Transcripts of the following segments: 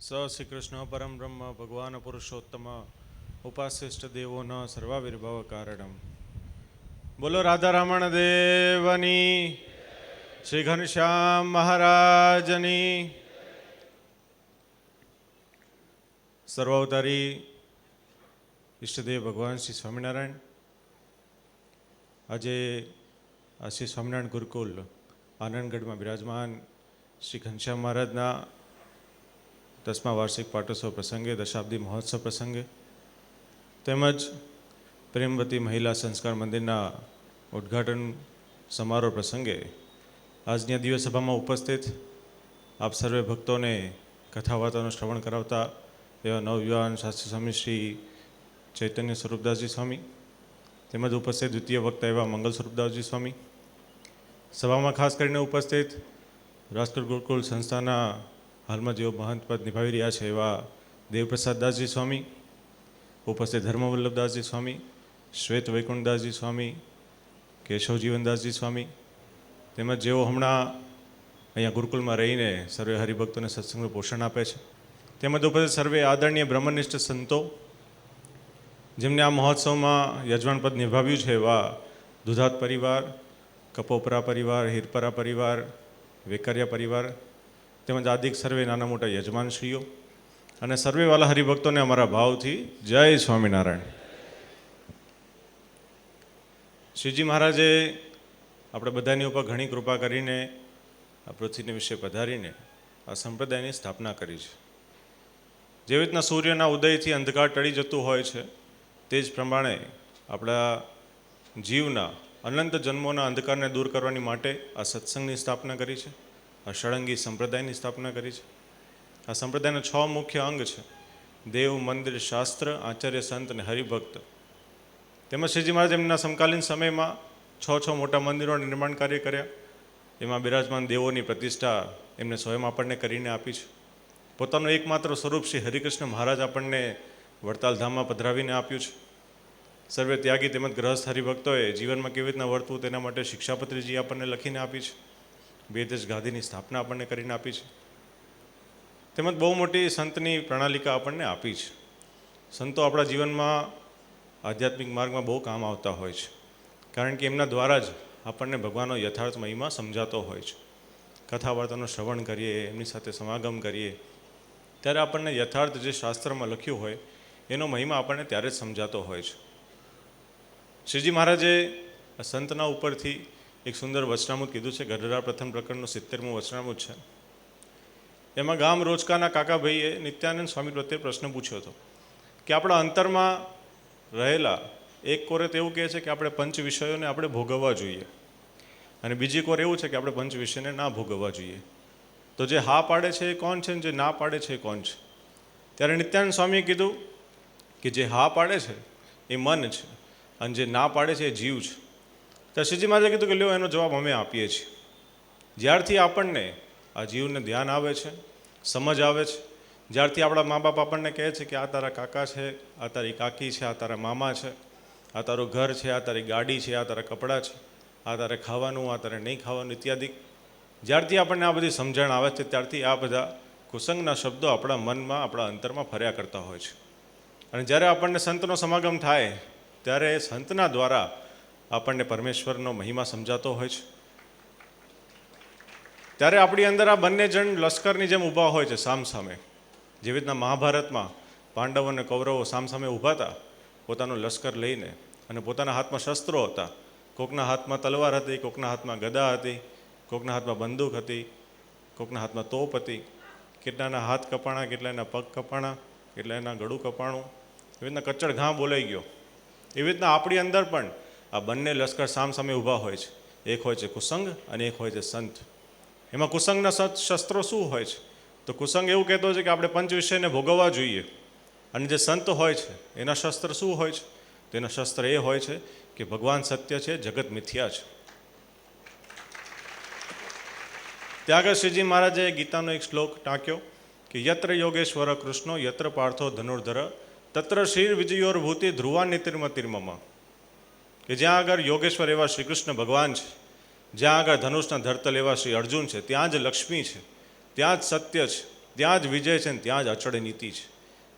શ્રી કૃષ્ણ પરમ બ્રહ્મ ભગવાન પુરુષોત્તમ ઉપાસ્યષ્ટ દેવો ન સર્વાવિર્ભાવ કારણમ. બોલો રાધા રમણ દેવની, શ્રી ઘનશ્યામ મહારાજની. સર્વાવતારી ઈષ્ટદેવ ભગવાન શ્રી સ્વામિનારાયણ આજે આ શ્રી સ્વામિનારાયણ ગુરુકુલ આનંદગઢમાં બિરાજમાન શ્રી ઘનશ્યામ મહારાજના 10મા વાર્ષિક પાટોત્સવ પ્રસંગે, દશાબ્દી મહોત્સવ પ્રસંગે તેમજ પ્રેમવતી મહિલા સંસ્કાર મંદિરના ઉદ્ઘાટન સમારોહ પ્રસંગે આજની દિવસ સભામાં ઉપસ્થિત આપ સર્વે ભક્તોને કથા વાર્તાનું શ્રવણ કરાવતા એવા નવયુવાન શાસ્ત્રી સ્વામી શ્રી ચૈતન્ય સ્વરૂપદાસજી સ્વામી તેમજ ઉપસ્થિત દ્વિતીય વક્તા એવા મંગલ સ્વરૂપદાસજી સ્વામી, સભામાં ખાસ કરીને ઉપસ્થિત રાજકોટ ગુરુકુલ સંસ્થાના હાલમાં જેઓ મહંત પદ નિભાવી રહ્યા છે એવા દેવપ્રસાદદાસજી સ્વામી, ઉપસ્થિત ધર્મવલ્લભદાસજી સ્વામી, શ્વેત વૈકુંઠદાસજી સ્વામી, કેશવજીવનદાસજી સ્વામી, તેમજ જેઓ હમણાં અહીંયા ગુરુકુલમાં રહીને સર્વે હરિભક્તોને સત્સંગનું પોષણ આપે છે, તેમજ ઉપસ્થિત સર્વે આદરણીય બ્રહ્મનિષ્ઠ સંતો જેમને આ મહોત્સવમાં યજમાનપદ નિભાવ્યું છે એવા દુધાત પરિવાર, કપોપરા પરિવાર, હીરપરા પરિવાર, વેકરિયા પરિવાર તેમજ આદિક સર્વે નાના મોટા યજમાનશ્રીઓ અને સર્વે વાલા હરિભક્તોને અમારા ભાવથી જય સ્વામિનારાયણ. શ્રીજી મહારાજે આપણે બધાની ઉપર ઘણી કૃપા કરીને આ પૃથ્વીને વિશે પધારીને આ સંપ્રદાયની સ્થાપના કરી છે. જેવી રીતના સૂર્યના ઉદયથી અંધકાર ટળી જતું હોય છે તે જ પ્રમાણે આપણા જીવના અનંત જન્મોના અંધકારને દૂર કરવાની માટે આ સત્સંગની સ્થાપના કરી છે, આ ષડંગી સંપ્રદાયની સ્થાપના કરી છે. આ સંપ્રદાયના 6 મુખ્ય અંગ છે: દેવ, મંદિર, શાસ્ત્ર, આચાર્ય, સંત અને હરિભક્ત. તેમજ શ્રીજી મહારાજ એમના સમકાલીન સમયમાં 6 મોટા મંદિરોનું નિર્માણ કાર્ય કર્યા. એમાં બિરાજમાન દેવોની પ્રતિષ્ઠા એમને સ્વયં આપણને કરીને આપી છે. પોતાનું એકમાત્ર સ્વરૂપ શ્રી હરિકૃષ્ણ મહારાજ આપણને વડતાલ ધામમાં પધરાવીને આપ્યું છે. સર્વે ત્યાગી તેમજ ગ્રહસ્થ હરિભક્તોએ જીવનમાં કેવી રીતના વર્તવું તેના માટે શિક્ષાપત્રીજી આપણને લખીને આપી છે. વેદજ ગાદીની સ્થાપના આપણને કરીને આપી છે. તેમજ બહુ મોટી સંતની પ્રણાલિકા આપણને આપી છે. સંતો આપણા જીવનમાં આધ્યાત્મિક માર્ગમાં બહુ કામ આવતા હોય છે, કારણ કે એમના દ્વારા જ આપણને ભગવાનનો યથાર્થ મહિમા સમજાતો હોય છે. કથા વાર્તાનું શ્રવણ કરીએ, એમની સાથે સમાગમ કરીએ ત્યારે આપણને યથાર્થ જે શાસ્ત્રમાં લખ્યું હોય એનો મહિમા આપણને ત્યારે જ સમજાતો હોય છે. શ્રીજી મહારાજે સંતના ઉપરથી એક સુંદર વચનામૃત કીધું છે. ગઢડા પ્રથમ પ્રકરણનું 70મું વચનામૃત છે. એમાં ગામ રોચકાના કાકાભાઈએ નિત્યાનંદ સ્વામી પ્રત્યે પ્રશ્ન પૂછ્યો હતો કે આપણા અંતરમાં રહેલા એક કોરે તો એવું કહે છે કે આપણે પંચ વિષયોને આપણે ભોગવવા જોઈએ, અને બીજી કોર એવું છે કે આપણે પંચ વિષયને ના ભોગવવા જોઈએ. તો જે હા પાડે છે એ કોણ છે, જે ના પાડે છે એ કોણ છે? ત્યારે નિત્યાનંદ સ્વામીએ કીધું કે જે હા પાડે છે એ મન છે, અને જે ના પાડે છે એ જીવ છે. તો શ્રીજી મહારાજે કીધું કે લ્યો, એનો જવાબ અમે આપીએ છીએ. જ્યારથી આપણને આ જીવને ધ્યાન આવે છે, સમજ આવે છે, જ્યારથી આપણા મા બાપ આપણને કહે છે કે આ તારા કાકા છે, આ તારી કાકી છે, આ તારા મામા છે, આ તારું ઘર છે, આ તારી ગાડી છે, આ તારા કપડાં છે, આ તારે ખાવાનું, આ તારે નહીં ખાવાનું ઇત્યાદિ, જ્યારથી આપણને આ બધી સમજણ આવે છે ત્યારથી આ બધા કુસંગના શબ્દો આપણા મનમાં, આપણા અંતરમાં ફર્યા કરતા હોય છે. અને જ્યારે આપણને સંતનો સમાગમ થાય ત્યારે સંતના દ્વારા આપણને પરમેશ્વરનો મહિમા સમજાતો હોય છે. ત્યારે આપણી અંદર આ બંને જણ લશ્કરની જેમ ઊભા હોય છે સામસામે. જેવી રીતના મહાભારતમાં પાંડવો અને કૌરવો સામસામે ઊભા હતા પોતાનું લશ્કર લઈને, અને પોતાના હાથમાં શસ્ત્રો હતા. કોકના હાથમાં તલવાર હતી, કોકના હાથમાં ગદા હતી, કોકના હાથમાં બંદૂક હતી, કોકના હાથમાં તોપ હતી. કેટલાના હાથ કપાણા, કેટલાના પગ કપાણા, કેટલાના ગળું કપાણું. એવી રીતના કચ્ચડ ઘા બોલાઈ ગયો. એવી રીતના આપણી અંદર પણ આ બંને લશ્કર સામસામે ઊભા હોય છે. એક હોય છે કુસંગ અને એક હોય છે સંત. એમાં કુસંગના શસ્ત્રો શું હોય છે? તો કુસંગ એવું કહેતો છે કે આપણે પંચ વિષયને ભોગવવા જોઈએ. અને જે સંત હોય છે એના શસ્ત્ર શું હોય છે? તો એના શસ્ત્ર એ હોય છે કે ભગવાન સત્ય છે, જગત મિથ્યા છે. ત્યાં આગળ શ્રીજી મહારાજે ગીતાનો એક શ્લોક ટાંક્યો કે યત્ર યોગેશ્વર કૃષ્ણો યત્ર પાર્થો ધનુર્ધર તત્ર શ્રીર વિજયોર ભૂતિ ધ્રુવા નિતિર્મતિર્મમ. કે જ્યાં આગળ યોગેશ્વર એવા શ્રી કૃષ્ણ ભગવાન છે, જ્યાં આગળ ધનુષના ધરતલ એવા શ્રી અર્જુન છે, ત્યાં જ લક્ષ્મી છે, ત્યાં જ સત્ય છે, ત્યાં જ વિજય છે ને ત્યાં જ અચળ નીતિ છે.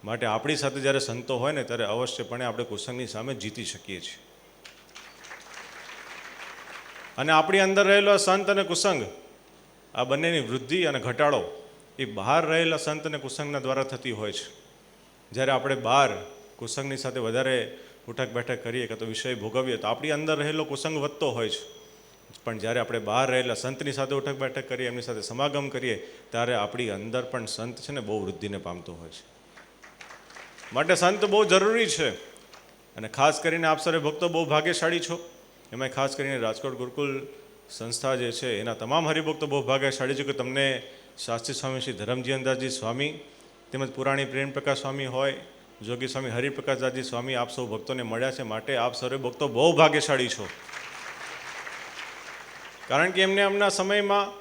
માટે આપણી સાથે જ્યારે સંતો હોય ને ત્યારે અવશ્યપણે આપણે કુસંગની સામે જીતી શકીએ છીએ. અને આપણી અંદર રહેલો સંત અને કુસંગ આ બંનેની વૃદ્ધિ અને ઘટાડો એ બહાર રહેલા સંત અને કુસંગના દ્વારા થતી હોય છે. જ્યારે આપણે બહાર કુસંગની સાથે વધારે ઉઠક બેઠક કરીએ કે તો વિષય ભોગવીએ તો આપણી અંદર રહેલો કુસંગ વધતો હોય છે. પણ જ્યારે આપણે બહાર રહેલા સંતની સાથે ઉઠક બેઠક કરીએ, એમની સાથે સમાગમ કરીએ, ત્યારે આપણી અંદર પણ સંત છે ને બહુ વૃદ્ધિને પામતો હોય છે. માટે સંત બહુ જરૂરી છે. અને ખાસ કરીને આપ સર્વે ભક્તો બહુ ભાગ્યશાળી છો. એમાં ખાસ કરીને રાજકોટ ગુરુકુલ સંસ્થા જે છે એના તમામ હરિભક્તો બહુ ભાગ્યશાળી છે કે તમને શાસ્ત્રી સ્વામી શ્રી ધરમજી અંદાજી સ્વામી તેમજ પુરાણી પ્રેમ પ્રકાશ સ્વામી હોય, જોગી સ્વામી હરિપ્રકાશદાસજી સ્વામી આપ સૌ ભક્તોને મળ્યા છે. માટે આપ સર્વે ભક્તો બહુ ભાગ્યશાળી છો. કારણ કે એમને એમના સમયમાં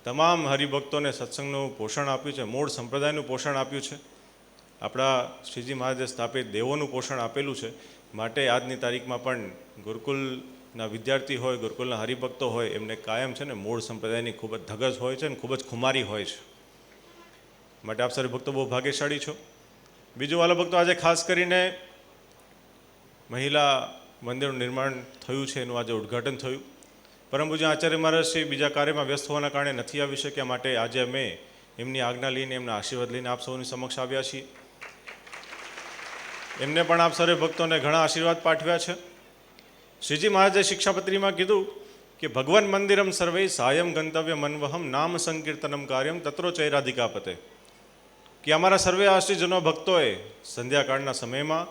તમામ હરિભક્તોને સત્સંગનું પોષણ આપ્યું છે, મૂળ સંપ્રદાયનું પોષણ આપ્યું છે, આપણા શ્રીજી મહારાજે સ્થાપિત દેવોનું પોષણ આપેલું છે. માટે આજની તારીખમાં પણ ગુરુકુલના વિદ્યાર્થી હોય, ગુરુકુલના હરિભક્તો હોય, એમને કાયમ છે ને મૂળ સંપ્રદાયની ખૂબ જ ધગજ હોય છે અને ખૂબ જ ખુમારી હોય છે. માટે આપ સર્વે ભક્તો બહુ ભાગ્યશાળી છો. બીજું વાલા ભક્તો, આજે ખાસ કરીને મહિલા મંદિરનું નિર્માણ થયું છે, એનું આજે ઉદ્ઘાટન થયું. પરમ પૂજ્ય આચાર્ય મહારાજ શ્રી બીજા કાર્યમાં વ્યસ્ત હોવાના કારણે નથી આવી શક્યા. માટે આજે અમે એમની આજ્ઞા લઈને, એમના આશીર્વાદ લઈને આપ સૌની સમક્ષ આવ્યા છીએ. એમને પણ આપ સર્વે ભક્તોને ઘણા આશીર્વાદ પાઠવ્યા છે. શ્રીજી મહારાજે શિક્ષાપત્રીમાં કીધું કે ભગવાન મંદિરમ સર્વે સાયમ ગંતવ્ય મનવહમ નામ સંકીર્તનમ કાર્યમ તત્રો ચૈરાધિકાપતે, કે અમારા સર્વે આશ્રિતજનો ભક્તોએ સંધ્યાકાળના સમયમાં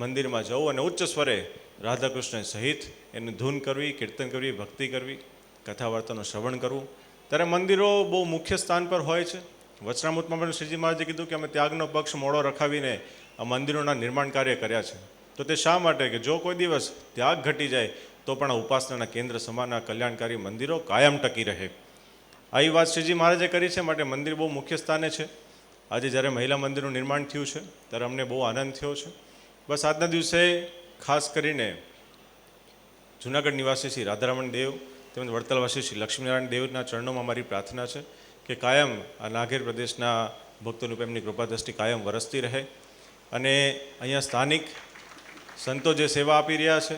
મંદિરમાં જવું અને ઉચ્ચ સ્વરે રાધાકૃષ્ણ સહિત એની ધૂન કરવી, કીર્તન કરવી, ભક્તિ કરવી, કથા વાર્તાનું શ્રવણ કરવું. ત્યારે મંદિરો બહુ મુખ્ય સ્થાન પર હોય છે. વચનામૃતમાં પણ શ્રીજી મહારાજે કીધું કે અમે ત્યાગનો પક્ષ મોડો રખાવીને આ મંદિરોના નિર્માણ કાર્ય કર્યા છે. તો તે શા માટે? કે જો કોઈ દિવસ ત્યાગ ઘટી જાય તો પણ આ ઉપાસનાના કેન્દ્ર સમાના કલ્યાણકારી મંદિરો કાયમ ટકી રહે. આવી વાત શ્રીજી મહારાજે કરી છે. માટે મંદિર બહુ મુખ્ય સ્થાને છે. આજે જ્યારે મહિલા મંદિરનું નિર્માણ થયું છે ત્યારે અમને બહુ આનંદ થયો છે. બસ આજના દિવસે ખાસ કરીને જૂનાગઢ નિવાસી શ્રી રાધારમણ દેવ તેમજ વડતાલવાસી શ્રી લક્ષ્મીનારાયણ દેવના ચરણોમાં મારી પ્રાર્થના છે કે કાયમ આ નાગેર પ્રદેશના ભક્તોની એમની કૃપા દ્રષ્ટિ કાયમ વરસતી રહે. અને અહીંયા સ્થાનિક સંતો જે સેવા આપી રહ્યા છે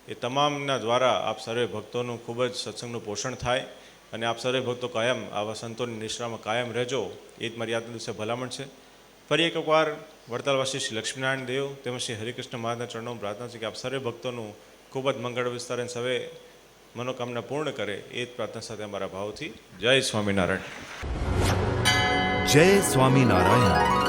એ તમામના દ્વારા આપ સર્વે ભક્તોનું ખૂબ જ સત્સંગનું પોષણ થાય. અને આપ સર્વે ભક્તો કાયમ આવા સંતોની નિશ્રામાં કાયમ રહેજો, એ જ મારી આજના દિવસે ભલામણ છે. ફરી એકવાર વડતાલવાસી શ્રી લક્ષ્મીનારાયણ દેવ તેમજ શ્રી હરિકૃષ્ણ મહારાજના ચરણોમાં પ્રાર્થના છે કે આપ સર્વે ભક્તોનું ખૂબ જ મંગળ વિસ્તાર અને સર્વે મનોકામના પૂર્ણ કરે, એ જ પ્રાર્થના સાથે અમારા ભાવથી જય સ્વામિનારાયણ. જય સ્વામિનારાયણ.